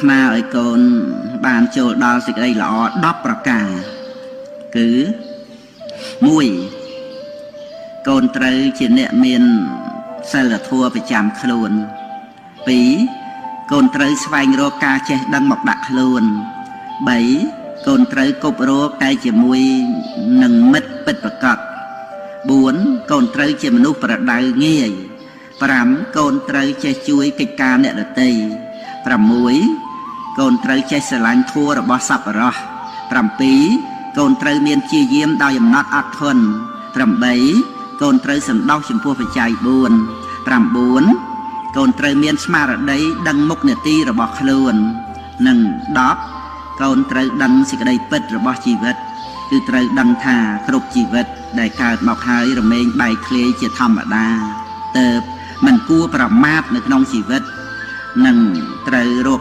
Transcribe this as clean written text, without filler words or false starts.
ថ្នាឲ្យកូនបានចូលដល់សេចក្តីល្អ10ប្រការគឺ1កូនត្រូវជាអ្នកមានសិលធម៌ប្រចាំខ្លួន2កូនត្រូវស្វែងរកការចេះដឹងមកដាក់ខ្លួន3កូនត្រូវគប់រកតែជាមួយនឹងមិត្តពិតប្រាកដ4កូនត្រូវជាមនុស្សប្រដៅងាយ5កូនត្រូវចេះជួយកិច្ចការអ្នកដទៃ6កូនត្រូវចេះស្រឡាញ់ធម៌របស់សប្បុរស7កូនត្រូវមានជាយាមដោយអំណត់អត់ធន់8កូនត្រូវសន្តោសចំពោះបច្ច័យ4 9កូនត្រូវមានស្មារតីដឹងមុខនាទីរបស់ខ្លួននិង10កូនត្រូវដឹងសេចក្តីពិតរបស់ជីវិតគឺត្រូវដឹងថាគ្រប់ជីវិតដែលកើតមកហើយរមែងបែកធ្លាយជាធម្មតាទើបមិនគួរប្រមាថនៅក្នុងជីវិតនិងត្រូវរក